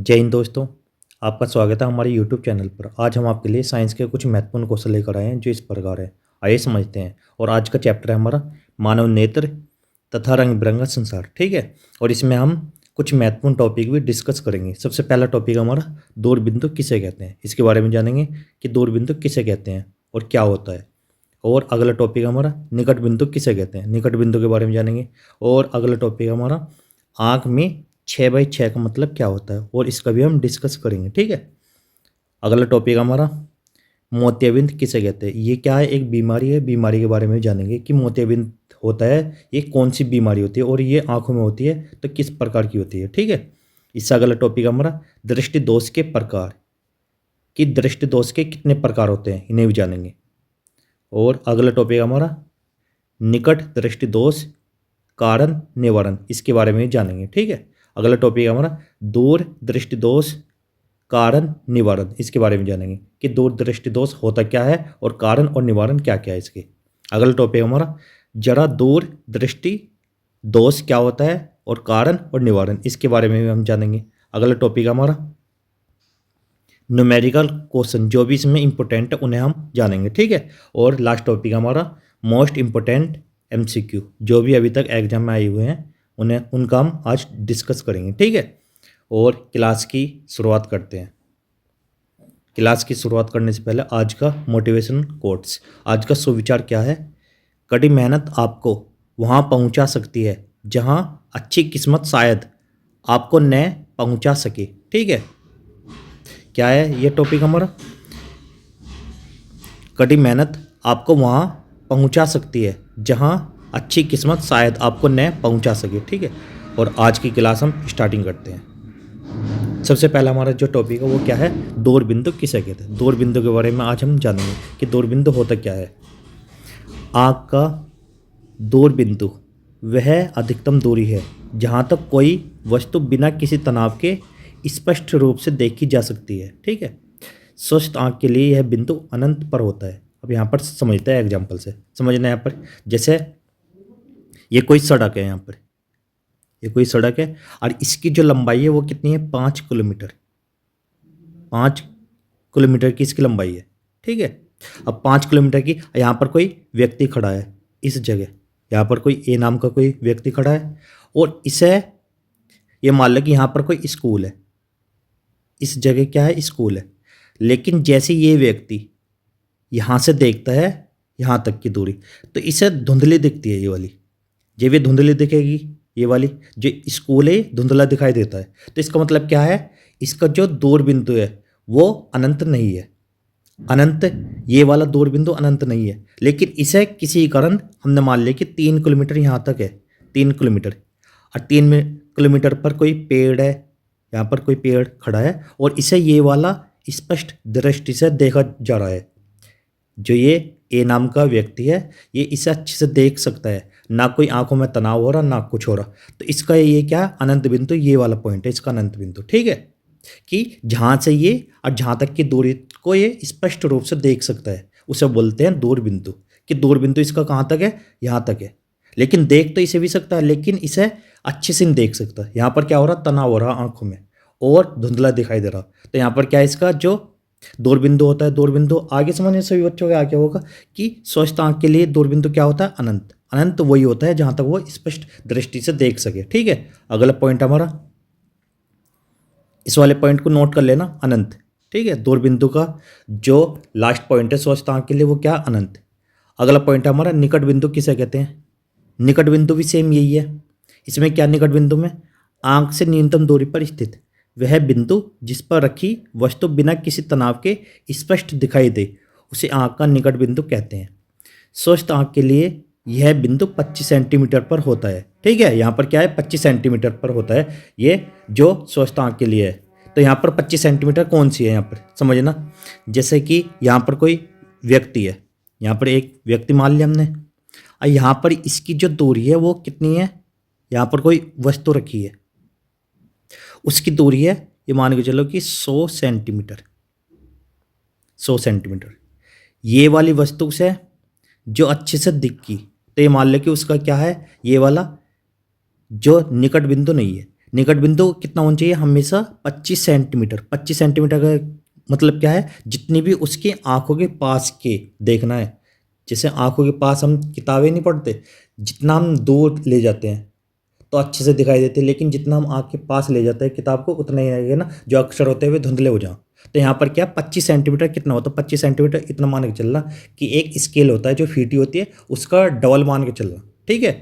जय हिंद दोस्तों। आपका स्वागत है हमारे यूट्यूब चैनल पर। आज हम आपके लिए साइंस के कुछ महत्वपूर्ण क्वेश्चन लेकर आए हैं जो इस प्रकार है। आइए समझते हैं। और आज का चैप्टर है हमारा मानव नेत्र तथा रंग बिरंगा संसार। ठीक है, और इसमें हम कुछ महत्वपूर्ण टॉपिक भी डिस्कस करेंगे। सबसे पहला टॉपिक हमारा दूरबिंदु किसे कहते हैं, इसके बारे में जानेंगे कि दूरबिंदु किसे कहते हैं और क्या होता है। और अगला टॉपिक हमारा निकट बिंदु किसे कहते हैं, निकट बिंदु के बारे में जानेंगे। और अगला टॉपिक हमारा आँख में 6/6 का मतलब क्या होता है और इसका भी हम डिस्कस करेंगे। ठीक है, अगला टॉपिक हमारा मोतियाबिंद किसे कहते हैं। ये क्या है, एक बीमारी है। बीमारी के बारे में जानेंगे कि मोतियाबिंद होता है, ये कौन सी बीमारी होती है और ये आंखों में होती है तो किस प्रकार की होती है। ठीक है, इससे अगला टॉपिक हमारा दृष्टि दोष के प्रकार, कि दृष्टि दोष के कितने प्रकार होते हैं, इन्हें भी जानेंगे। और अगला टॉपिक हमारा निकट दृष्टि दोष कारण निवारण, इसके बारे में जानेंगे। ठीक है, अगला टॉपिक हमारा दूर दृष्टि दोष कारण निवारण, इसके बारे में जानेंगे कि दूर दृष्टि दोष होता क्या है और कारण और निवारण क्या क्या है इसके। अगला टॉपिक हमारा जरा दूर दृष्टि दोष क्या होता है और कारण और निवारण, इसके बारे में भी हम जानेंगे। अगला टॉपिक हमारा न्यूमेरिकल क्वेश्चन जो भी इसमें इंपॉर्टेंट है उन्हें हम जानेंगे। ठीक है, और लास्ट टॉपिक हमारा मोस्ट इंपॉर्टेंट MCQ जो भी अभी तक एग्जाम में आए हुए हैं उन्हें उनका हम आज डिस्कस करेंगे। ठीक है, और क्लास की शुरुआत करते हैं। क्लास की शुरुआत करने से पहले आज का मोटिवेशन कोट्स, आज का सुविचार क्या है। कड़ी मेहनत आपको वहाँ पहुँचा सकती है जहाँ अच्छी किस्मत शायद आपको न पहुँचा सके। ठीक है, क्या है ये टॉपिक हमारा, कड़ी मेहनत आपको वहाँ पहुँचा सकती है जहाँ अच्छी किस्मत शायद आपको न पहुँचा सके। ठीक है, और आज की क्लास हम स्टार्टिंग करते हैं। सबसे पहला हमारा जो टॉपिक है वो क्या है, दूरबिंदु किसे कहते हैं। दूरबिंदु के बारे में आज हम जानेंगे कि दूरबिंदु होता क्या है। आँख का दूरबिंदु वह अधिकतम दूरी है जहाँ तक कोई वस्तु बिना किसी तनाव के स्पष्ट रूप से देखी जा सकती है। ठीक है, स्वस्थ आँख के लिए यह बिंदु अनंत पर होता है। अब यहाँ पर समझते हैं एग्जाम्पल से, समझना यहाँ पर। जैसे ये कोई सड़क है, यहाँ पर ये कोई सड़क है और इसकी जो लंबाई है वो कितनी है, 5 किलोमीटर। 5 किलोमीटर की इसकी लंबाई है। ठीक है, अब 5 किलोमीटर की, यहाँ पर कोई व्यक्ति खड़ा है इस जगह, यहाँ पर कोई ए नाम का कोई व्यक्ति खड़ा है और इसे ये मान लो कि यहाँ पर कोई स्कूल है। इस जगह क्या है, स्कूल है। लेकिन जैसे ये व्यक्ति यहाँ से देखता है यहाँ तक की दूरी, तो इसे धुंधली दिखती है ये वाली। जब ये धुंधली दिखेगी, ये वाली जो स्कूल है धुंधला दिखाई देता है, तो इसका मतलब क्या है, इसका जो दूर बिंदु है वो अनंत नहीं है। अनंत ये वाला दूर बिंदु अनंत नहीं है, लेकिन इसे किसी कारण हमने मान लिया कि 3 किलोमीटर यहाँ तक है। 3 किलोमीटर और 3 किलोमीटर पर कोई पेड़ है, यहाँ पर कोई पेड़ खड़ा है और इसे ये वाला स्पष्ट दृष्टि से देखा जा रहा है। जो ये ए नाम का व्यक्ति है ये इसे अच्छे से देख सकता है, ना कोई आंखों में तनाव हो रहा ना कुछ हो रहा। तो इसका ये क्या अनंत बिंदु, ये वाला पॉइंट है इसका अनंत बिंदु। ठीक है, कि जहाँ से ये और जहाँ तक की दूरी को ये स्पष्ट रूप से देख सकता है उसे बोलते हैं दूर बिंदु। कि दूर बिंदु इसका कहाँ तक है, यहाँ तक है। लेकिन देख तो इसे भी सकता है लेकिन इसे अच्छे से नहीं देख सकता। यहाँ पर क्या हो रहा, तनाव हो रहा आंखों में और धुंधला दिखाई दे रहा। तो यहाँ पर क्या है, इसका जो दूरबिंदु होता है, दूरबिंदु आगे समझने सभी बच्चों के आगे होगा कि स्वस्थ आंख के लिए दूरबिंदु क्या होता है, अनंत। अनंत वही होता है जहाँ तक वो स्पष्ट दृष्टि से देख सके। ठीक है, अगला पॉइंट हमारा, इस वाले पॉइंट को नोट कर लेना, अनंत। ठीक है, दूरबिंदु का जो लास्ट पॉइंट है स्वस्थ आंख के लिए वो क्या, अनंत। अगला पॉइंट है हमारा निकट बिंदु किसे कहते हैं। निकट बिंदु भी सेम यही है। इसमें क्या, निकट बिंदु में आंख से न्यूनतम दूरी पर स्थित वह बिंदु जिस पर रखी वस्तु बिना किसी तनाव के स्पष्ट दिखाई दे उसे आंख का निकट बिंदु कहते हैं। स्वस्थ आंख के लिए यह बिंदु 25 सेंटीमीटर पर होता है। ठीक है, यहाँ पर क्या है, 25 सेंटीमीटर पर होता है ये जो स्वस्थ आंख के लिए है। तो यहाँ पर 25 सेंटीमीटर कौन सी है, यहाँ पर समझना। जैसे कि यहाँ पर कोई व्यक्ति है, यहाँ पर एक व्यक्ति मान लिया हमने, और यहाँ पर इसकी जो दूरी है वो कितनी है, यहाँ पर कोई वस्तु रखी है उसकी दूरी है ये मान के चलो कि 100 सेंटीमीटर। 100 सेंटीमीटर ये वाली वस्तु से जो अच्छे से दिखी, तो ये मान लो कि उसका क्या है, ये वाला जो निकट बिंदु नहीं है। निकट बिंदु कितना होना चाहिए हमेशा 25 सेंटीमीटर। 25 सेंटीमीटर का मतलब क्या है, जितनी भी उसकी आंखों के पास के देखना है। जैसे आंखों के पास हम किताबें नहीं पढ़ते, जितना हम दूर ले जाते हैं तो अच्छे से दिखाई देते हैं, लेकिन जितना हम आँख के पास ले जाते हैं किताब को उतना ही लगेगा ना जो अक्षर होते हुए धुंधले हो जाओ। तो यहाँ पर क्या 25 सेंटीमीटर कितना होता है, 25 सेंटीमीटर इतना मान के चलना कि एक स्केल होता है जो फीटी होती है उसका डबल मान के चलना, ठीक है।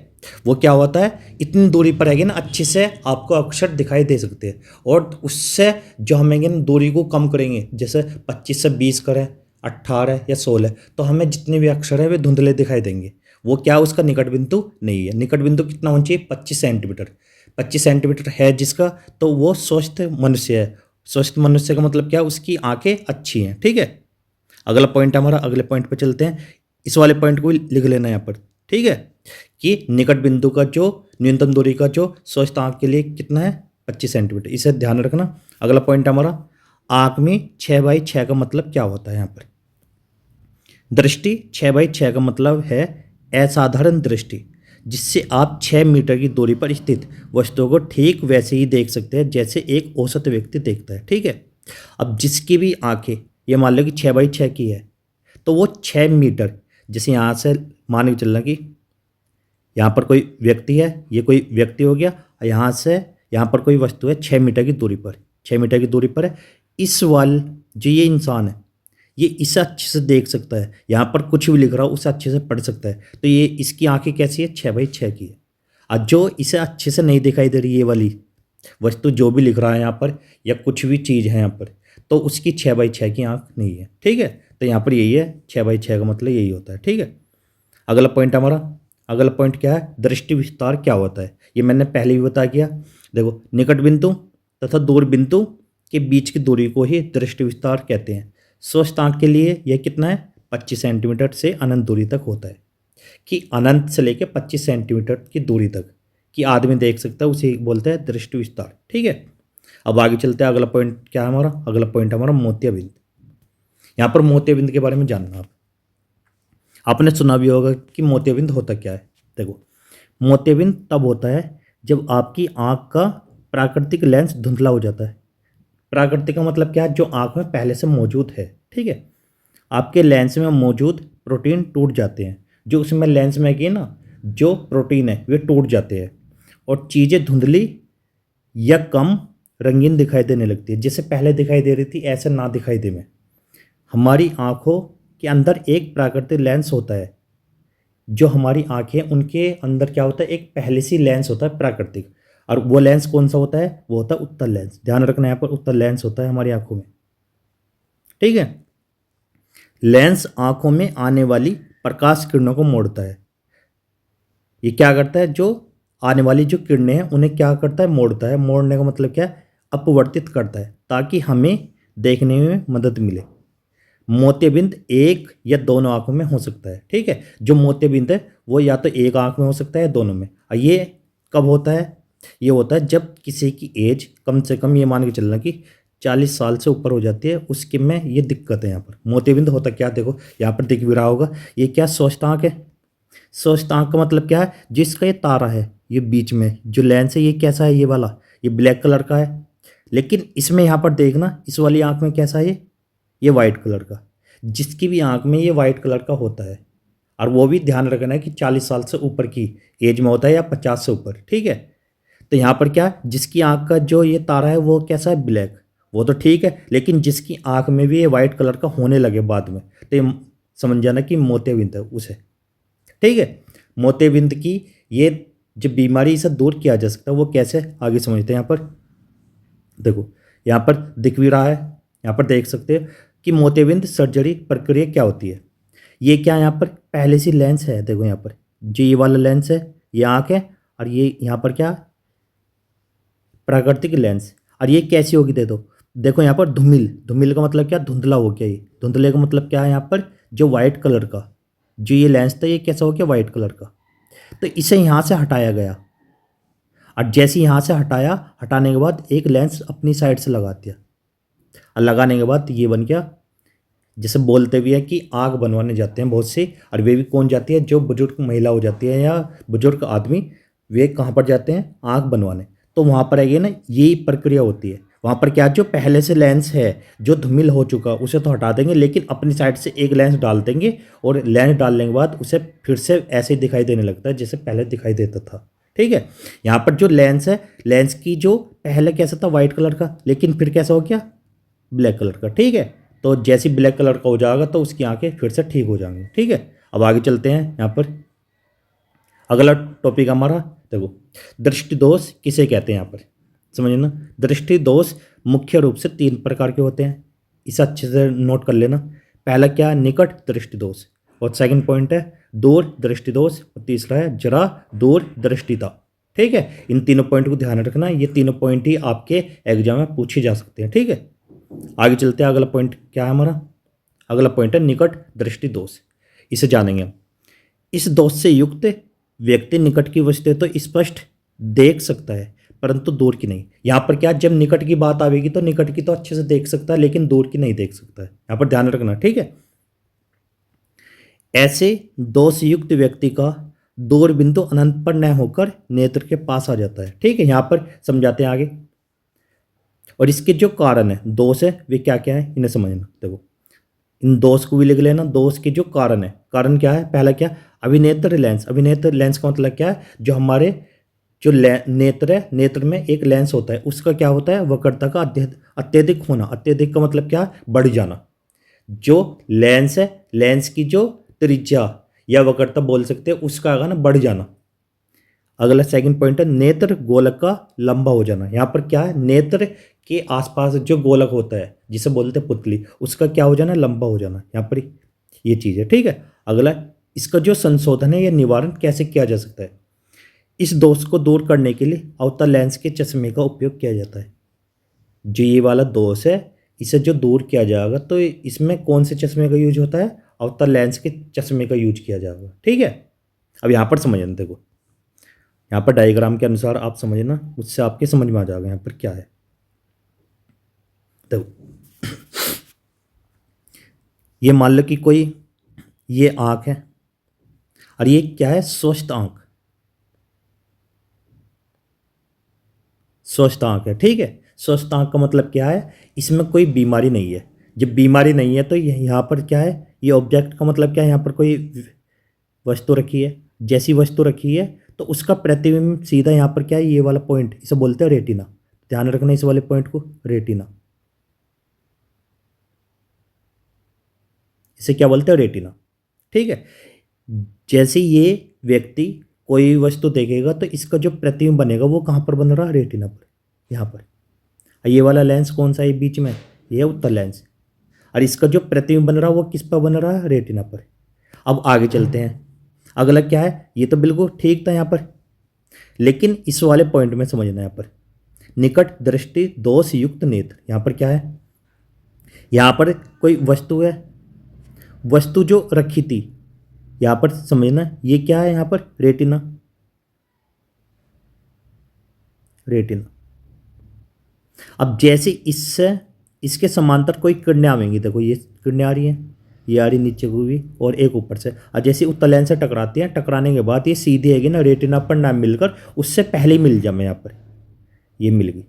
वो क्या होता है, इतनी दूरी पर आएगी ना अच्छे से आपको अक्षर दिखाई दे सकते हैं, और उससे जो हमें ना दूरी को कम करेंगे, जैसे 25 से 20 करें, 18 या 16, तो हमें जितने भी अक्षर है वे धुंधले दिखाई देंगे। वो क्या उसका निकट बिंदु नहीं है। निकट बिंदु कितना होना चाहिए 25 सेंटीमीटर। 25 सेंटीमीटर है जिसका, तो वो स्वस्थ मनुष्य है। स्वस्थ मनुष्य का मतलब क्या, उसकी आंखें अच्छी हैं, ठीक है। अगला पॉइंट हमारा, अगले पॉइंट पर चलते हैं। इस वाले पॉइंट को लिख लेना यहाँ पर, ठीक है, कि निकट बिंदु का जो न्यूनतम दूरी का जो स्वस्थ आंख के लिए कितना है 25 सेंटीमीटर, इसे ध्यान रखना। अगला पॉइंट हमारा, आंख में 6/6 का मतलब क्या होता है। यहाँ पर दृष्टि 6/6 का मतलब है असाधारण दृष्टि, जिससे आप 6 मीटर की दूरी पर स्थित वस्तुओं को ठीक वैसे ही देख सकते हैं जैसे एक औसत व्यक्ति देखता है, ठीक है। अब जिसकी भी आंखें, ये मान लो कि 6/6 की है, तो वो 6 मीटर, जैसे यहाँ से मान के चलना कि यहाँ पर कोई व्यक्ति है, ये कोई व्यक्ति हो गया, और यहाँ से यहाँ पर कोई वस्तु है 6 मीटर की दूरी पर, 6 मीटर की दूरी पर है। इस वाल जो ये इंसान है, ये इसे अच्छे से देख सकता है, यहाँ पर कुछ भी लिख रहा हो उसे अच्छे से पढ़ सकता है। तो ये इसकी आंखें कैसी है 6/6 की है। और जो इसे अच्छे से नहीं दिखाई दे रही ये वाली वस्तु, जो भी लिख रहा है यहाँ पर या कुछ भी चीज़ है यहाँ पर, तो उसकी 6/6 की आंख नहीं है, ठीक है। तो यहाँ पर यही है 6/6 का मतलब यही होता है, ठीक है। अगला पॉइंट हमारा, अगला पॉइंट क्या है, दृष्टि विस्तार क्या होता है, ये मैंने पहले भी बता दिया। देखो, निकट बिंदु तथा दूर बिंदु के बीच की दूरी को ही दृष्टि विस्तार कहते हैं। स्वस्थ आंख के लिए यह कितना है 25 सेंटीमीटर से अनंत दूरी तक होता है, कि अनंत से लेकर 25 सेंटीमीटर की दूरी तक कि आदमी देख सकता है, उसे बोलते हैं दृष्टि विस्तार, ठीक है। अब आगे चलते हैं। अगला पॉइंट क्या है हमारा, अगला पॉइंट हमारा मोतियाबिंद। यहाँ पर मोतियाबिंद के बारे में जानना आपने सुना भी होगा कि मोतियाबिंद होता क्या है। देखो, मोतियाबिंद तब होता है जब आपकी आंख का प्राकृतिक लेंस धुंधला हो जाता है। प्राकृतिक का मतलब क्या है, जो आंख में पहले से मौजूद है, ठीक है। आपके लेंस में मौजूद प्रोटीन टूट जाते हैं, जो उसमें लेंस में की ना जो प्रोटीन है वे टूट जाते हैं, और चीज़ें धुंधली या कम रंगीन दिखाई देने लगती है। जैसे पहले दिखाई दे रही थी ऐसे ना दिखाई दे में। हमारी आँखों के अंदर एक प्राकृतिक लेंस होता है। जो हमारी आँखें, उनके अंदर क्या होता है, एक पहले से लेंस होता है प्राकृतिक, और वो लेंस कौन सा होता है, वो होता है उत्तल लेंस। ध्यान रखना, यहाँ पर उत्तल लेंस होता है हमारी आंखों में, ठीक है। लेंस आंखों में आने वाली प्रकाश किरणों को मोड़ता है। ये क्या करता है, जो आने वाली जो किरणें हैं उन्हें क्या करता है, मोड़ता है। मोड़ने का मतलब क्या है, अपवर्तित करता है, ताकि हमें देखने में मदद मिले। मोतियाबिंद एक या दोनों आंखों में हो सकता है, ठीक है। जो मोतियाबिंद है वो या तो एक आंख में हो सकता है या दोनों में। और ये कब होता है, ये होता है जब किसी की एज कम से कम, ये मान के चलना कि 40 साल से ऊपर हो जाती है, उसके में ये दिक्कत है। यहाँ पर मोतियाबिंद होता क्या, देखो यहाँ पर दिख भी रहा होगा, ये क्या स्वस्थ आंख है। स्वस्थ आंख का मतलब क्या है, जिसका ये तारा है, ये बीच में जो लेंस है ये कैसा है, ये वाला ये ब्लैक कलर का है। लेकिन इसमें यहाँ पर देखना, इस वाली आंख में कैसा है, ये वाइट कलर का। जिसकी भी आंख में ये वाइट कलर का होता है, और वो भी ध्यान रखना है कि 40 साल से ऊपर की एज में होता है या 50 से ऊपर, ठीक है। तो यहाँ पर क्या, जिसकी आंख का जो ये तारा है वो कैसा है, ब्लैक, वो तो ठीक है। लेकिन जिसकी आंख में भी ये वाइट कलर का होने लगे बाद में, तो ये समझ जाना कि मोतियाबिंद है उसे, ठीक है। मोतियाबिंद की ये जो बीमारी, इसे दूर किया जा सकता है, वो कैसे, आगे समझते हैं। यहाँ पर देखो, यहाँ पर दिख भी रहा है, यहाँ पर देख सकते हैं कि मोतियाबिंद सर्जरी प्रक्रिया क्या होती है। ये क्या, यहाँ पर पहले से लेंस है, देखो यहाँ पर जो ये वाला लेंस है ये आँख है, और ये यहाँ पर क्या प्राकृतिक लेंस। और ये कैसी होगी, दे दो, देखो यहाँ पर धूमिल, धूमिल का मतलब क्या, धुंधला हो गया। ये धुंधले का मतलब क्या है, यहाँ पर जो वाइट कलर का जो ये लेंस था ये कैसा हो गया, वाइट कलर का। तो इसे यहाँ से हटाया गया, और जैसे यहाँ से हटाया, हटाने के बाद एक लेंस अपनी साइड से लगा दिया, और लगाने के बाद ये बन गया। जैसे बोलते भी है कि आँख बनवाने जाते हैं बहुत से, और वे भी कौन जाती है, जो बुजुर्ग महिला हो जाती है या बुजुर्ग आदमी, वे कहाँ पर जाते हैं, आँख बनवाने। तो वहाँ पर आएगी ना, यही प्रक्रिया होती है। वहाँ पर क्या, जो पहले से लेंस है जो धूमिल हो चुका उसे तो हटा देंगे, लेकिन अपनी साइड से एक लेंस डाल देंगे और लेंस डालने के बाद उसे फिर से ऐसे ही दिखाई देने लगता है जैसे पहले दिखाई देता था। ठीक है, यहाँ पर जो लेंस है, लेंस की जो पहले कैसा था वाइट कलर का, लेकिन फिर कैसा हो गया ब्लैक कलर का। ठीक है, तो जैसे ब्लैक कलर का हो जाएगा तो उसकी आंखें फिर से ठीक हो जाएंगी। ठीक है, अब आगे चलते हैं। यहाँ पर अगला टॉपिक हमारा देखो, दृष्टि दोष किसे कहते हैं। यहाँ पर समझिए ना, दृष्टि दोष मुख्य रूप से 3 प्रकार के होते हैं, इसे अच्छे से नोट कर लेना। पहला क्या है, निकट दृष्टि दोष, और सेकंड पॉइंट है दूर दृष्टि दोष, और तीसरा है जरा दूर दृष्टिता। ठीक है, इन तीनों पॉइंट को ध्यान रखना, ये तीनों पॉइंट ही आपके एग्जाम में पूछे जा सकते हैं। ठीक है, आगे चलते हैं। अगला पॉइंट क्या है हमारा, अगला पॉइंट है निकट दृष्टि दोष, इसे जानेंगे हम। इस दोष से युक्त व्यक्ति निकट की वस्तुएं तो स्पष्ट देख सकता है परंतु दूर की नहीं। यहाँ पर क्या, जब निकट की बात आएगी तो निकट की तो अच्छे से देख सकता है लेकिन दूर की नहीं देख सकता है, यहाँ पर ध्यान रखना। ठीक है, ऐसे दोष युक्त व्यक्ति का दूर बिंदु अनंत पर न होकर नेत्र के पास आ जाता है। ठीक है, यहाँ पर समझाते हैं आगे, और इसके जो कारण है दोष है वे क्या क्या है इन्हें समझना। देखो, इन दोष को भी लिख लेना। दोष के जो कारण है, कारण क्या है, पहला क्या, अभिनेत्र लेंस। अभिनेत्र लेंस का मतलब क्या है, जो हमारे जो नेत्र है, नेत्र में एक लेंस होता है, उसका क्या होता है, वक्रता का अत्यधिक होना। अत्यधिक का मतलब क्या, बढ़ जाना। जो लेंस है, लेंस की जो त्रिज्या या वक्रता बोल सकते हैं, उसका आगे ना बढ़ जाना। अगला सेकंड पॉइंट है नेत्र गोलक का लंबा हो जाना। यहाँ पर क्या है, नेत्र के आसपास जो गोलक होता है जिसे बोलते हैं पुतली, उसका क्या हो जाना, लंबा हो जाना। यहाँ पर ये चीज़ है। ठीक है, अगला, इसका जो संशोधन है या निवारण कैसे किया जा सकता है। इस दोष को दूर करने के लिए अवतल लेंस के चश्मे का उपयोग किया जाता है। जो ये वाला दोष है, इसे जो दूर किया जाएगा तो इसमें कौन से चश्मे का यूज होता है, अवतल लेंस के चश्मे का यूज किया जाएगा। ठीक है, अब यहाँ पर समझना, देखो यहाँ पर डायग्राम के अनुसार आप समझना, उससे आपके समझ में आ जाएगा यहाँ पर क्या है। देखो, ये मान लो कि कोई ये आँख है और ये क्या है, स्वस्थ आँख, स्वस्थ आँख है। ठीक है, स्वस्थ आँख का मतलब क्या है, इसमें कोई बीमारी नहीं है। जब बीमारी नहीं है तो यहाँ पर क्या है, ये ऑब्जेक्ट का मतलब क्या है, यहाँ पर कोई वस्तु रखी है, जैसी वस्तु रखी है तो उसका प्रतिबिंब सीधा यहाँ पर क्या है, ये वाला पॉइंट, इसे बोलते हैं रेटिना। ध्यान रखना इस वाले पॉइंट को, रेटिना, इसे क्या बोलते हैं, रेटिना। ठीक है, जैसे ये व्यक्ति कोई वस्तु देखेगा तो इसका जो प्रतिबिंब बनेगा वो कहाँ पर बन रहा है, रेटिना पर, यहाँ पर। ये वाला लेंस कौन सा है बीच में, ये उत्तल लेंस, और इसका जो प्रतिबिंब बन रहा है वो किस पर बन रहा है, रेटिना पर। अब आगे चलते हैं, अगला क्या है, ये तो बिल्कुल ठीक था यहाँ पर, लेकिन इस वाले पॉइंट में समझना। यहाँ पर निकट दृष्टि दोष युक्त नेत्र, यहाँ पर क्या है, यहाँ पर कोई वस्तु है, वस्तु जो रखी थी, यहाँ पर समझना ये क्या है, यहाँ पर रेटिना, रेटिना। अब जैसे इससे इसके समांतर कोई किरणें आवेंगी, देखो ये किरणें आ रही हैं, ये आ रही नीचे को भी और एक ऊपर से, और जैसे उत्तल लेंस से टकराती हैं, टकराने के बाद ये सीधी हैगी ना रेटिना पर ना मिलकर उससे पहले ही मिल जाए, यहाँ पर ये मिल गई।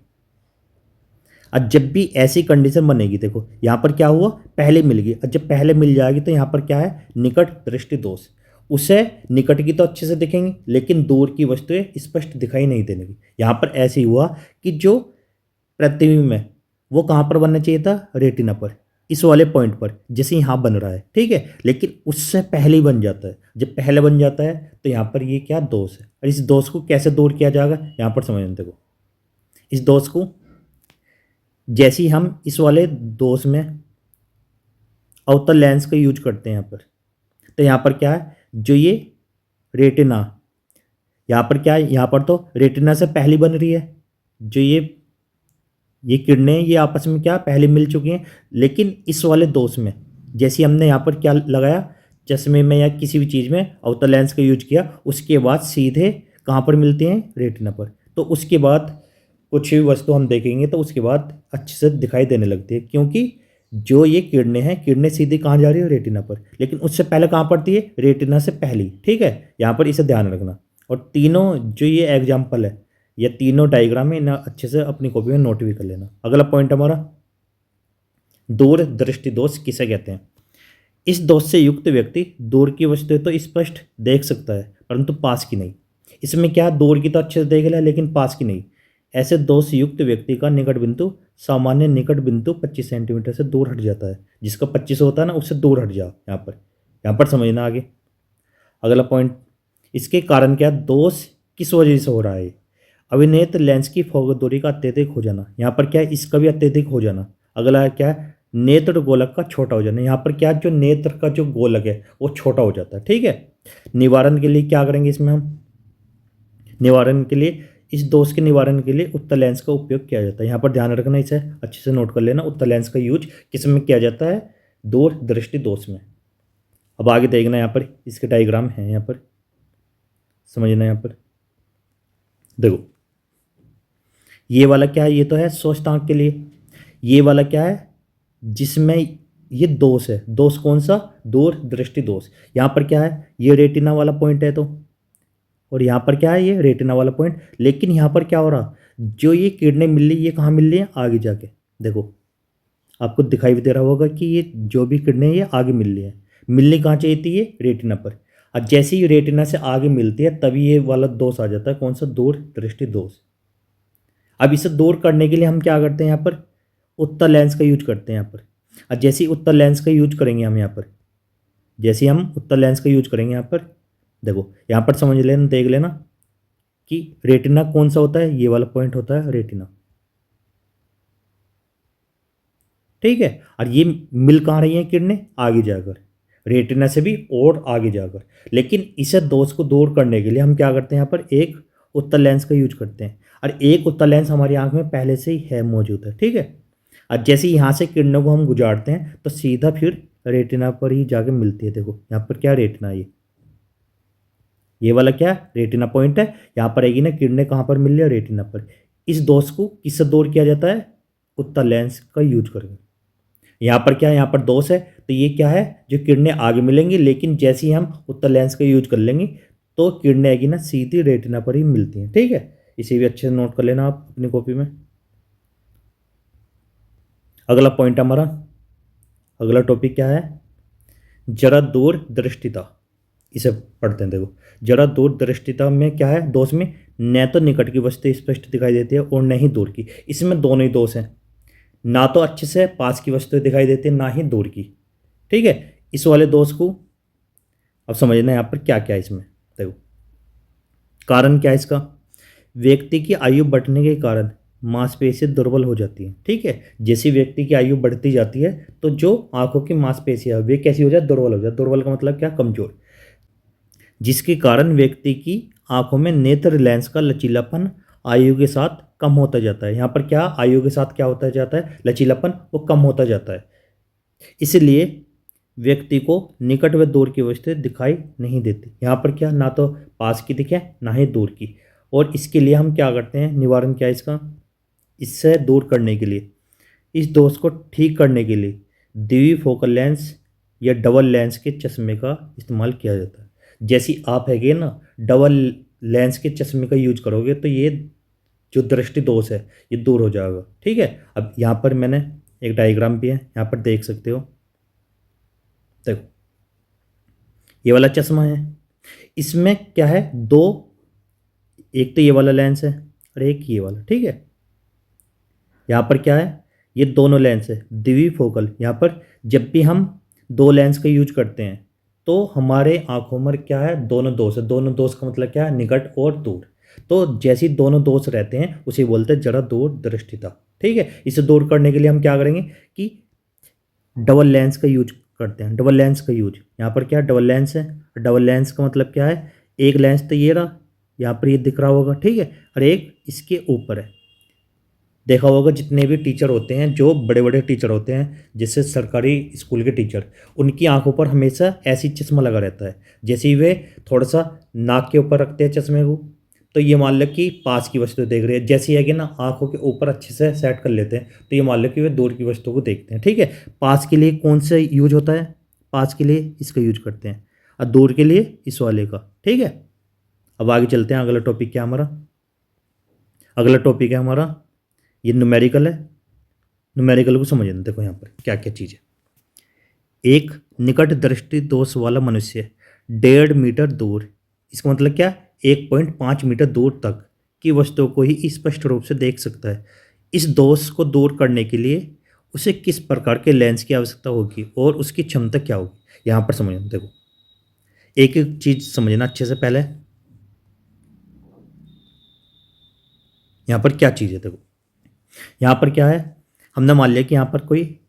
और जब भी ऐसी कंडीशन बनेगी, देखो यहाँ पर क्या हुआ, पहले मिल गई, और जब पहले मिल जाएगी तो यहाँ पर क्या है, निकट दृष्टि दोष। उसे निकट की तो अच्छे से दिखेंगी लेकिन दूर की वस्तुएं स्पष्ट दिखाई नहीं देंगी। यहाँ पर ऐसे ही हुआ कि जो प्रतिबिंब है वो कहाँ पर बनना चाहिए था, रेटिना पर, इस वाले पॉइंट पर, जैसे यहाँ बन रहा है। ठीक है, लेकिन उससे पहले ही बन जाता है। जब पहले बन जाता है तो यहाँ पर ये क्या दोष है, और इस दोष को कैसे दूर किया जाएगा, यहाँ पर समझना। देखो, इस दोष को जैसे ही हम इस वाले दोष में अवतल लेंस का यूज करते हैं यहाँ पर, तो यहाँ पर क्या है, जो ये रेटिना, यहाँ पर क्या है, यहाँ पर तो रेटिना से पहले बन रही है, जो ये किरणें ये आपस में क्या पहले मिल चुकी हैं। लेकिन इस वाले दोष में जैसे हमने यहाँ पर क्या लगाया, चश्मे में या किसी भी चीज़ में अवतल लेंस का यूज किया, उसके बाद सीधे कहाँ पर मिलती हैं, रेटिना पर। तो उसके बाद कुछ भी वस्तु हम देखेंगे तो उसके बाद अच्छे से दिखाई देने लगती है, क्योंकि जो ये किरणें हैं, किरणें सीधी कहाँ जा रही है, रेटिना पर, लेकिन उससे पहले कहाँ पड़ती है, रेटिना से पहले। ठीक है, यहाँ पर इसे ध्यान रखना। और तीनों जो ये एग्जाम्पल है, ये तीनों डायग्राम है, इन्हें अच्छे से अपनी कॉपी में नोट भी कर लेना। अगला पॉइंट हमारा, दूर दृष्टि दोष किसे कहते हैं। इस दोष से युक्त व्यक्ति दूर की वस्तुएं तो स्पष्ट देख सकता है परंतु पास की नहीं। इसमें क्या, दूर की तो अच्छे से देख ले लेकिन पास की नहीं। ऐसे दोष युक्त व्यक्ति का निकट बिंदु सामान्य निकट बिंदु 25 सेंटीमीटर से दूर हट जाता है। जिसका 25 होता है ना, उससे दूर हट जाओ। यहाँ पर समझना आगे। अगला पॉइंट, इसके कारण क्या, दोष किस वजह से हो रहा है। अभिनेत्र लेंस की फोकस दूरी का अत्यधिक हो जाना। यहाँ पर क्या है, इसका भी अत्यधिक हो जाना। अगला क्या है, नेत्र गोलक का छोटा हो जाना। यहाँ पर क्या, जो नेत्र का जो गोलक है वो छोटा हो जाता है। ठीक है, निवारण के लिए क्या करेंगे इसमें हम, निवारण के लिए, इस दोष के निवारण के लिए उत्तल लेंस का उपयोग किया जाता है। यहाँ पर ध्यान रखना, इसे अच्छे से नोट कर लेना। उत्तल लेंस का यूज किस में किया जाता है, दूर दृष्टि दोष में। अब आगे देखना, यहाँ पर इसके डायग्राम है, यहाँ पर समझना। यहाँ पर देखो, ये वाला क्या है, ये तो है स्वस्थ आंख के लिए। ये वाला क्या है, जिसमें ये दोष है। दोष कौन सा, दूर दृष्टि दोष। यहाँ पर क्या है, ये रेटिना वाला पॉइंट है तो, और यहाँ पर क्या है, ये रेटिना वाला पॉइंट। लेकिन यहाँ पर क्या हो रहा, जो ये किरणें मिल रही, ये कहाँ मिल रही है, आगे जाके। देखो आपको दिखाई भी दे रहा होगा कि ये जो भी किरणें ये आगे मिल रही है। मिलनी कहाँ चाहिए थी, ये रेटिना पर। और जैसे ही रेटिना से आगे मिलती है तभी ये वाला दोष आ जाता है। कौन सा, दूर दृष्टि दोष। अब इसे दूर करने के लिए हम क्या करते हैं, यहाँ पर उत्तल लेंस का यूज करते हैं यहाँ पर। और जैसे ही उत्तल लेंस का यूज करेंगे हम यहाँ पर, जैसे हम उत्तल लेंस का यूज करेंगे यहाँ पर, देखो यहाँ पर समझ लेना, देख लेना कि रेटिना कौन सा होता है, ये वाला पॉइंट होता है रेटिना। ठीक है, और ये मिल कहाँ रही है किरणें, आगे जाकर, रेटिना से भी और आगे जाकर। लेकिन इसे दोष को दूर करने के लिए हम क्या करते हैं, यहाँ पर एक उत्तल लेंस का यूज करते हैं। और एक उत्तल लेंस हमारी आंख में पहले से ही है, मौजूद है। ठीक है, और जैसे यहाँ से किरणों को हम गुजारते हैं तो सीधा फिर रेटिना पर ही जाके मिलती है। देखो यहाँ पर क्या, रेटिना, ये वाला क्या, रेटिना पॉइंट है। यहाँ पर आएगी ना किरणें, कहाँ पर मिल रही है, रेटिना पर। इस दोष को किससे दूर किया जाता है, उत्तल लेंस का यूज करके। यहाँ पर क्या है, यहाँ पर दोष है तो ये क्या है, जो किरणें आगे मिलेंगी, लेकिन जैसे ही हम उत्तल लेंस का यूज कर लेंगे तो किरणें आएगी ना सीधी रेटिना पर ही मिलती हैं। ठीक है, इसे भी अच्छे से नोट कर लेना आप अपनी कॉपी में। अगला पॉइंट हमारा, अगला टॉपिक क्या है, जरा दूर दृष्टिता। इसे पढ़ते हैं। देखो, जरा दूर दृष्टिता में क्या है, दोष में न तो निकट की वस्तु स्पष्ट दिखाई देती है और न ही दूर की। इसमें दोनों ही दोष हैं, ना तो अच्छे से पास की वस्तुएं दिखाई देती है, ना ही दूर की। ठीक है, इस वाले दोष को अब समझना यहाँ पर क्या क्या है इसमें। देखो कारण क्या है इसका, व्यक्ति की आयु बढ़ने के कारण मांसपेशी दुर्बल हो जाती है। ठीक है, जैसे व्यक्ति की आयु बढ़ती जाती है तो जो आंखों की मांसपेशियां वे कैसी हो जाए, दुर्बल हो जाए। दुर्बल का मतलब क्या, कमजोर। जिसके कारण व्यक्ति की आंखों में नेत्र लेंस का लचीलापन आयु के साथ कम होता जाता है। यहाँ पर क्या, आयु के साथ क्या होता जाता है, लचीलापन वो कम होता जाता है। इसलिए व्यक्ति को निकट व दूर की वस्तुएं दिखाई नहीं देती। यहाँ पर क्या, ना तो पास की दिखे ना ही दूर की। और इसके लिए हम क्या करते हैं, निवारण क्या है इसका, इससे दूर करने के लिए, इस दोष को ठीक करने के लिए द्विफोकल लेंस या डबल लेंस के चश्मे का इस्तेमाल किया जाता है। जैसी आप हैगे ना, डबल लेंस के चश्मे का यूज करोगे तो ये जो दृष्टि दोष है ये दूर हो जाएगा। ठीक है, अब यहाँ पर मैंने एक डायग्राम भी है, यहाँ पर देख सकते हो। देखो ये वाला चश्मा है, इसमें क्या है, दो, एक तो ये वाला लेंस है और एक ये वाला। ठीक है, यहाँ पर क्या है, ये दोनों लेंस है द्विफोकल। यहाँ पर जब भी हम दो लेंस का यूज करते हैं तो हमारे आंखों में क्या है, दोनों दोष है। दोनों दोष का मतलब क्या है, निकट और दूर। तो जैसे ही दोनों दोष रहते हैं उसे बोलते हैं जरा दूर दृष्टिता। ठीक है, इसे दूर करने के लिए हम क्या करेंगे कि डबल लेंस का यूज करते हैं। डबल लेंस का यूज, यहाँ पर क्या डबल लेंस है। डबल लेंस का मतलब क्या है, एक लेंस तो ये रहा, यहाँ पर ये दिख रहा होगा। ठीक है, और एक इसके ऊपर है। देखा होगा जितने भी टीचर होते हैं, जो बड़े बड़े टीचर होते हैं, जैसे सरकारी स्कूल के टीचर, उनकी आंखों पर हमेशा ऐसी चश्मा लगा रहता है। जैसे ही वे थोड़ा सा नाक के ऊपर रखते हैं चश्मे को, तो ये मान लो कि पास की वस्तु देख रहे हैं। जैसे ही है कि ना आंखों के ऊपर अच्छे से सेट कर लेते हैं तो ये मान लो कि वे दूर की वस्तु को देखते हैं। ठीक है, पास के लिए कौन सा यूज होता है, पास के लिए इसका यूज करते हैं और दूर के लिए इस वाले का। ठीक है, अब आगे चलते हैं। अगला टॉपिक क्या हमारा, अगला टॉपिक है हमारा, ये न्यूमेरिकल है। न्यूमेरिकल को समझ लेते, देखो यहाँ पर क्या क्या चीज़ है। एक निकट दृष्टि दोष वाला मनुष्य 1.5 मीटर दूर, इसका मतलब क्या, 1.5 मीटर दूर तक की वस्तुओं को ही स्पष्ट रूप से देख सकता है। इस दोष को दूर करने के लिए उसे किस प्रकार के लेंस की आवश्यकता होगी और उसकी क्षमता क्या होगी, यहाँ पर समझना। देखो एक एक चीज समझना अच्छे से। पहले यहाँ पर क्या चीज़ है, देखो यहाँ पर क्या है, हमने मान लिया कि यहाँ पर कोई,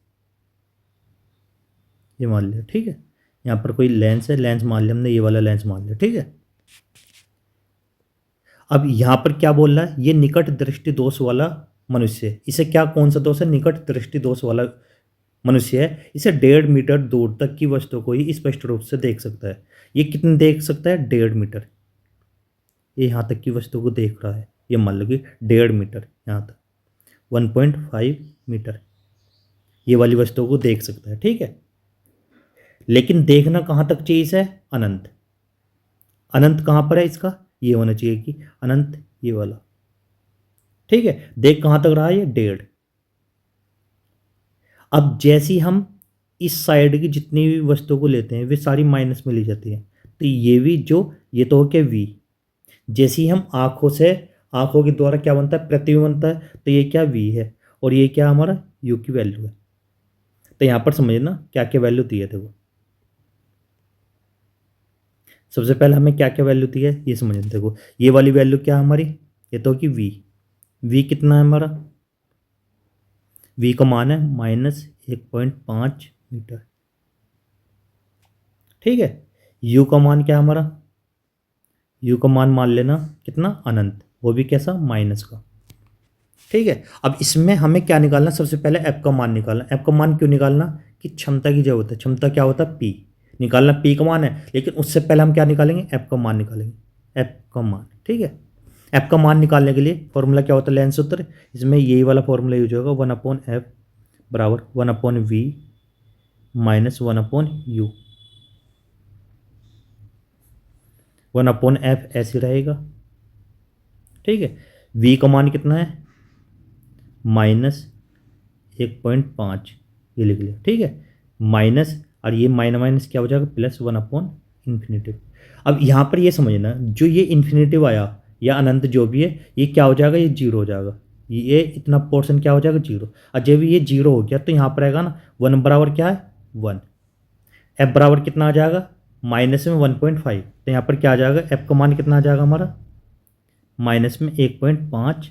ये मान लिया, ठीक है, यहाँ पर कोई लेंस है, लेंस मान लिया हमने, ये वाला लेंस मान लिया, ठीक है। अब यहाँ पर क्या बोल रहा है, ये निकट दृष्टि दोष वाला मनुष्य है। इसे क्या, कौन सा दोष है, निकट दृष्टि दोष वाला मनुष्य है। इसे 1.5 मीटर दूर तक की वस्तु को ही स्पष्ट रूप से देख सकता है। ये कितने देख सकता है, 1.5 मीटर। ये यहाँ तक की वस्तु को देख रहा है, ये मान लो कि 1.5 मीटर, यहाँ तक 1.5 मीटर ये वाली वस्तुओं को देख सकता है, ठीक है। लेकिन देखना कहाँ तक चीज़ है, अनंत। अनंत कहाँ पर है इसका, ये होना चाहिए कि अनंत, ये वाला, ठीक है। देख कहाँ तक रहा है, ये 1.5। अब जैसे ही हम इस साइड की जितनी भी वस्तुओं को लेते हैं वे सारी माइनस में ली जाती है, तो ये भी जो, ये तो हो गया वी। जैसे ही हम आँखों से, आँखों के द्वारा क्या बनता है, प्रतिबिंब बनता है, तो ये क्या, वी है, और ये क्या हमारा यू की वैल्यू है। तो यहाँ पर समझना क्या क्या वैल्यू दी है, देखो सबसे पहले हमें क्या क्या वैल्यू दी है ये समझना। देखो ये वाली वैल्यू क्या है हमारी, ये तो कि वी। वी कितना है हमारा, वी का मान है -1.5 मीटर, ठीक है। यू का मान क्या है हमारा, यू का मान लेना कितना, अनंत, वो भी कैसा, माइनस का, ठीक है। अब इसमें हमें क्या निकालना, सबसे पहले एफ का मान निकालना। एफ का मान क्यों निकालना, कि क्षमता की जरूरत है। क्षमता क्या होता है, पी निकालना, पी का मान है। लेकिन उससे पहले हम क्या निकालेंगे, एफ का मान निकालेंगे, एफ का मान, ठीक है। एफ का मान निकालने के लिए फॉर्मूला क्या होता है, लेंस सूत्र। इसमें यही वाला फॉर्मूला यूज होगा, 1/f बराबर 1/v माइनस 1/u। 1/f ऐसे रहेगा, ठीक है। v का मान कितना है, -1.5, ये लिख लिया, ठीक है। माइनस, और ये माइनस माइनस क्या हो जाएगा, +1/इन्फिनेटिव। अब यहाँ पर ये समझना, जो ये इन्फिनेटिव आया या अनंत जो भी है, ये क्या हो जाएगा, ये जीरो हो जाएगा। ये इतना पोर्शन क्या हो जाएगा, जीरो। और जब ये जीरो हो गया तो यहाँ पर आएगा ना, 1 बराबर क्या है, 1। एफ बराबर कितना आ जाएगा, माइनस में 1.5, तो यहाँ पर क्या आ जाएगा, एफ का मान कितना आ जाएगा हमारा, माइनस में 1.5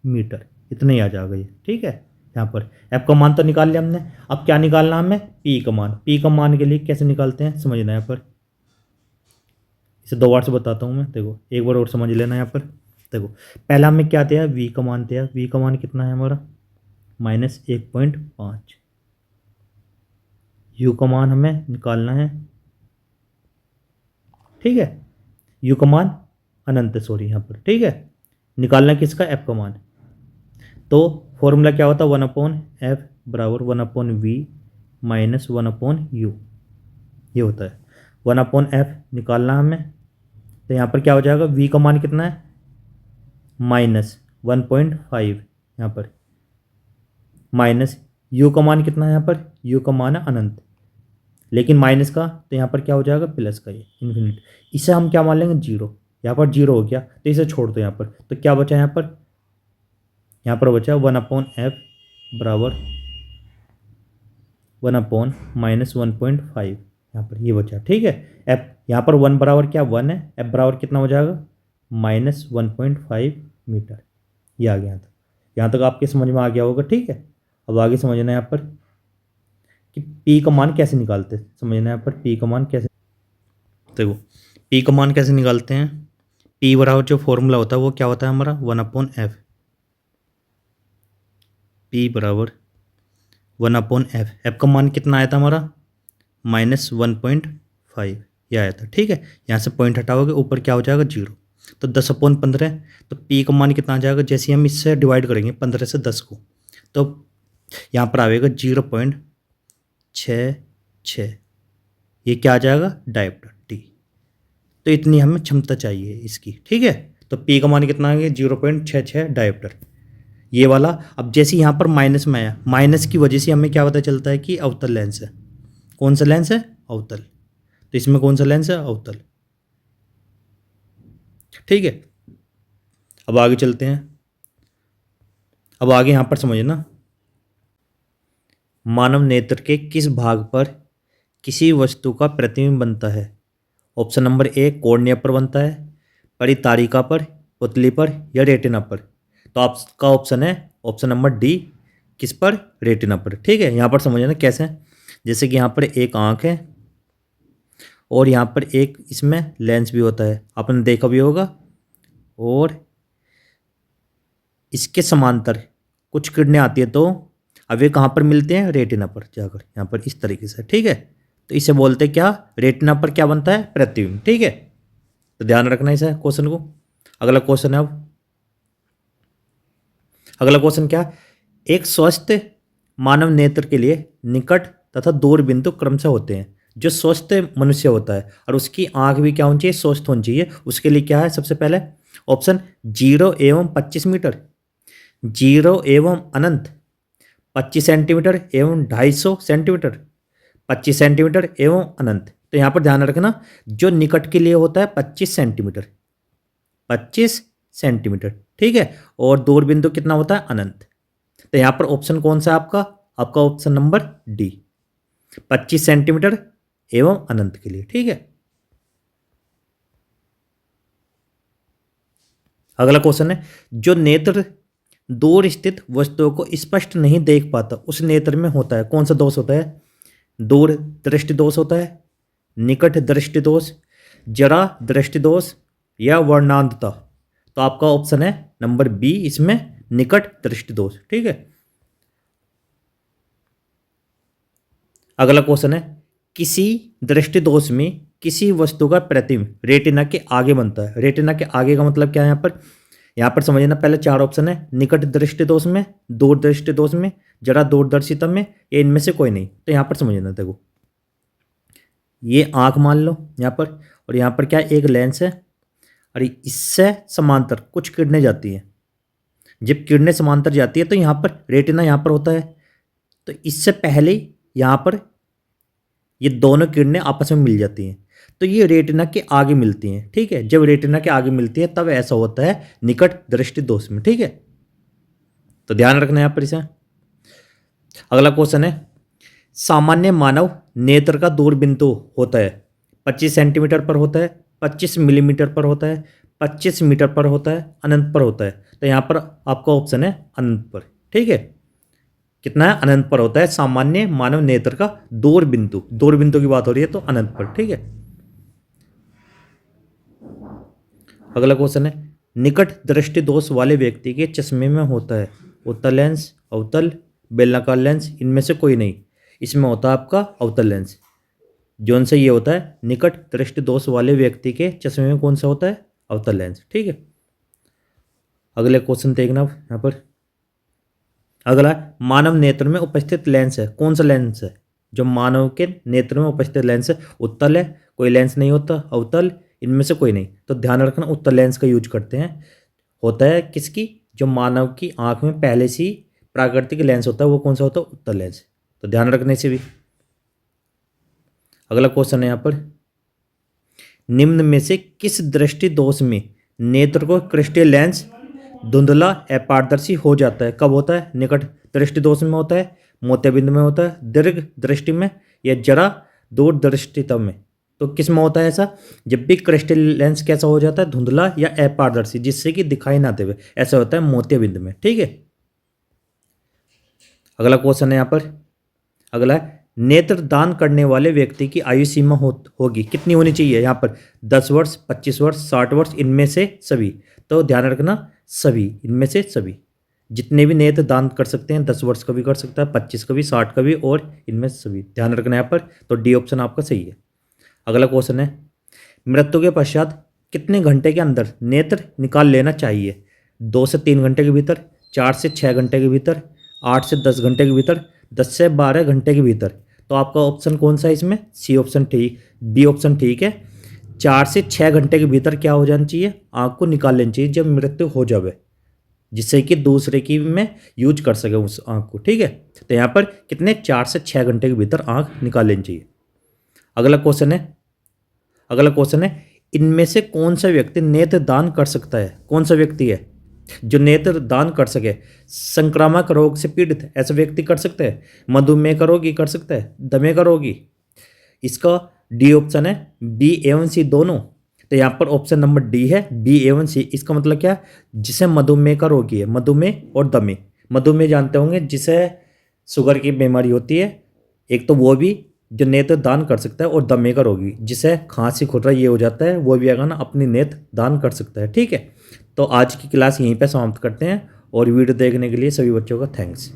मीटर, इतना ही आ जाएगा ये, ठीक है। यहाँ पर एफ का मान तो निकाल लिया हमने। अब क्या निकालना हमें, पी का मान। पी का मान के लिए कैसे निकालते हैं समझना, यहाँ पर इसे 2 बार से बताता हूँ मैं, देखो एक बार और समझ लेना। यहाँ पर देखो पहला हमें क्या दिया, वी का मान दिया। वी का मान कितना है हमारा, -1.5। यू का मान हमें निकालना है, ठीक है। यू का मान अनंत, सॉरी यहाँ पर, ठीक है। निकालना किसका, एफ का मान। तो फॉर्मूला क्या होता है, 1/f बराबर 1/v माइनस 1/u, ये होता है। 1/f निकालना हमें, तो यहाँ पर क्या हो जाएगा, v का मान कितना है, -1.5, यहाँ पर माइनस u का मान कितना है, यहाँ पर u का मान है अनंत, लेकिन माइनस का, तो यहाँ पर क्या हो जाएगा, प्लस का, ये इन्फिनिट। इसे हम क्या मान लेंगे, जीरो। यहाँ पर जीरो हो गया तो इसे छोड़ दो यहाँ पर, तो क्या बचा यहाँ पर, यहाँ पर बचा 1/f बराबर 1/-1.5, यहाँ पर ये बचा, ठीक है। एफ यहाँ पर 1 बराबर क्या, 1 है। एफ बराबर कितना हो जाएगा, -1.5 मीटर। ये आ गया यहाँ तक। यहाँ तक आपके समझ में आ गया होगा, ठीक है। अब आगे समझना है यहाँ पर कि पी का मान कैसे निकालते हैं। समझना है यहाँ पर पी का मान कैसे, देखो पी का मान कैसे निकालते हैं। पी बराबर जो फॉर्मूला होता है वो क्या होता है हमारा, 1/f। पी बराबर 1/f। एफ का मान कितना आया था हमारा, -1.5 ये आया था, ठीक है। यहाँ से पॉइंट हटाओगे, ऊपर क्या हो जाएगा, जीरो। तो 10/15, तो पी का मान कितना आ जाएगा, जैसे हम इससे डिवाइड करेंगे 15 से 10 को, तो यहाँ पर आएगा 0.66। ये क्या आ जाएगा, डायोप्टर टी। तो इतनी हमें क्षमता चाहिए इसकी, ठीक है। तो पी का मान कितना आ गया 0.66 डायोप्टर ये वाला। अब जैसे यहाँ पर माइनस में आया, माइनस की वजह से हमें क्या पता चलता है कि अवतल लेंस है। कौन सा लेंस है? अवतल। तो इसमें कौन सा लेंस है? अवतल। ठीक है, अब आगे चलते हैं। अब आगे यहाँ पर समझिए ना, मानव नेत्र के किस भाग पर किसी वस्तु का प्रतिबिंब बनता है? ऑप्शन नंबर ए कॉर्निया पर बनता है, परितारिका पर, पुतली पर, या रेटिना पर। तो आपका ऑप्शन है ऑप्शन नंबर डी, किस पर? रेटिना पर। ठीक है, यहाँ पर समझिए ना कैसे, जैसे कि यहाँ पर एक आँख है और यहाँ पर एक इसमें लेंस भी होता है, आपने देखा भी होगा, और इसके समांतर कुछ किरणें आती है, तो अब ये कहाँ पर मिलते हैं? रेटिना पर जाकर, यहाँ पर इस तरीके से। ठीक है, तो इसे बोलते क्या? रेटिना पर क्या बनता है? प्रतिबिंब। ठीक है, तो ध्यान रखना इस क्वेश्चन को। अगला क्वेश्चन है, अब अगला क्वेश्चन क्या? एक स्वस्थ मानव नेत्र के लिए निकट तथा दूर बिंदु क्रमशः होते हैं। जो स्वस्थ मनुष्य होता है और उसकी आंख भी क्या होनी चाहिए? स्वस्थ होनी चाहिए। उसके लिए क्या है? सबसे पहले ऑप्शन 0 एवं 25 मीटर, 0 एवं अनंत, 25 सेंटीमीटर एवं 250 सेंटीमीटर, 25 सेंटीमीटर एवं अनंत। तो यहाँ पर ध्यान रखना, जो निकट के लिए होता है 25 सेंटीमीटर, 25 सेंटीमीटर। ठीक है, और दूर बिंदु कितना होता है? अनंत। तो यहाँ पर ऑप्शन कौन सा है आपका? आपका ऑप्शन नंबर डी, 25 सेंटीमीटर एवं अनंत के लिए। ठीक है, अगला क्वेश्चन है, जो नेत्र दूर स्थित वस्तुओं को स्पष्ट नहीं देख पाता उस नेत्र में होता है कौन सा दोष होता है? दूर दृष्टि दोष होता है, निकट दृष्टि दोष, जरा दृष्टि दोष, या वर्णांधता। तो आपका ऑप्शन है नंबर बी, इसमें निकट दृष्टि दोष। ठीक है, अगला क्वेश्चन है, किसी दृष्टि दोष में किसी वस्तु का प्रतिबिंब रेटिना के आगे बनता है। रेटिना के आगे का मतलब क्या है? यहाँ पर समझना, पहले 4 ऑप्शन है, निकट दृष्टि दोष में, दूर दृष्टि दोष में, जरा दूरदर्शिता में, या इनमें से कोई नहीं। तो यहाँ पर समझना, देखो ये आंख मान लो यहाँ पर, और यहाँ पर क्या है? एक लेंस है, और इससे समांतर कुछ किरणें जाती हैं। जब किरणें समांतर जाती है तो यहाँ पर रेटिना यहाँ पर होता है, तो इससे पहले यहाँ पर ये दोनों किरणें आपस में मिल जाती हैं, तो ये रेटिना के आगे मिलती हैं। ठीक है, जब रेटिना के आगे मिलती है तब ऐसा होता है निकट दृष्टि दोष में। ठीक है, तो ध्यान रखना यहाँ पर इसे। अगला क्वेश्चन है, सामान्य मानव नेत्र का दूर बिंदु होता है 25 सेंटीमीटर पर होता है, 25 मिलीमीटर पर होता है, 25 मीटर पर होता है, अनंत पर होता है। तो यहाँ पर आपका ऑप्शन है अनंत पर। ठीक है, कितना है? अनंत पर होता है सामान्य मानव नेत्र का दूर बिंदु। दूर बिंदु की बात हो रही है तो अनंत पर। ठीक है, अगला क्वेश्चन है, निकट दृष्टि दोष वाले व्यक्ति के चश्मे में होता है उत्तल लेंस, अवतल, बेलनाकार लेंस, इनमें से कोई नहीं। इसमें होता है आपका अवतल लेंस। जौन से ये होता है निकट दृष्टि दोष वाले व्यक्ति के चश्मे में कौन सा होता है? अवतल लेंस। ठीक है, अगले क्वेश्चन देखना यहाँ पर। अगला, मानव नेत्र में उपस्थित लेंस है कौन सा लेंस है? जो मानव के नेत्र में उपस्थित लेंस है, उत्तल है, कोई लेंस नहीं होता, अवतल, इनमें से कोई नहीं। तो ध्यान रखना, उत्तल लेंस का यूज करते हैं। होता है किसकी? जो मानव की आंख में पहले से ही प्राकृतिक लेंस होता है, वो कौन सा होता है? उत्तल लेंस। तो ध्यान रखने से भी। अगला क्वेश्चन है यहाँ पर, निम्न में से किस दृष्टि दोष में नेत्र को क्रिस्टल लेंस धुंधला अपारदर्शी हो जाता है? कब होता है? निकट दृष्टि दोष में होता है, मोतियाबिंद में होता है, दीर्घ दृष्टि में, या जरा दूरदर्शिता में। तो किस में होता है ऐसा? जब भी क्रिस्टल लेंस कैसा हो जाता है? धुंधला या अपारदर्शी, जिससे कि दिखाई ना देवे, ऐसा होता है मोतियाबिंद में। ठीक है, अगला क्वेश्चन है यहाँ पर। अगला है, नेत्र दान करने वाले व्यक्ति की आयु सीमा होगी कितनी होनी चाहिए? यहाँ पर 10 वर्ष, 25 वर्ष, 60 वर्ष, इनमें से सभी। तो ध्यान रखना, सभी, इनमें से सभी। जितने भी नेत्र दान कर सकते हैं, 10 वर्ष का भी कर सकता है, 25 का भी, 60 का भी, और इनमें से सभी। ध्यान रखना यहाँ पर। तो डी ऑप्शन आपका सही है। अगला क्वेश्चन है, मृत्यु के पश्चात कितने घंटे के अंदर नेत्र निकाल लेना चाहिए? 2 से 3 घंटे के भीतर, 4 से 6 घंटे के भीतर, 8 से 10 घंटे के भीतर, 10 से 12 घंटे के भीतर। तो आपका ऑप्शन कौन सा है इसमें? सी ऑप्शन ठीक, बी ऑप्शन ठीक है, 4 से 6 घंटे के भीतर क्या हो जाना चाहिए, आँख को निकाल लेनी चाहिए जब मृत्यु हो जावे, जिससे कि दूसरे की में यूज कर सके उस आँख को। ठीक है, तो यहाँ पर कितने 4 से 6 घंटे के भीतर आँख निकाल लेनी चाहिए। अगला क्वेश्चन है इनमें से कौन सा व्यक्ति नेत्र दान कर सकता है। कौन सा व्यक्ति है जो नेत्र दान कर सके। संक्रामक रोग से पीड़ित ऐसा व्यक्ति कर सकता है, मधुमेह का रोगी कर सकता है, दमे का रोगी। इसका डी ऑप्शन है, बी एवं सी दोनों। तो यहाँ पर ऑप्शन नंबर डी है, बी एवं सी। इसका मतलब क्या, जिसे मधुमेह का रोगी है, मधुमेह और दमे। मधुमेह जानते होंगे जिसे शुगर की बीमारी होती है, एक तो वो भी जो नेत्र दान कर सकता है, और दमे का रोगी जिसे खांसी खुररा ये हो जाता है, वो भी अगर ना अपनी नेत्र दान कर सकता है। ठीक है, तो आज की क्लास यहीं पे समाप्त करते हैं, और वीडियो देखने के लिए सभी बच्चों का थैंक्स।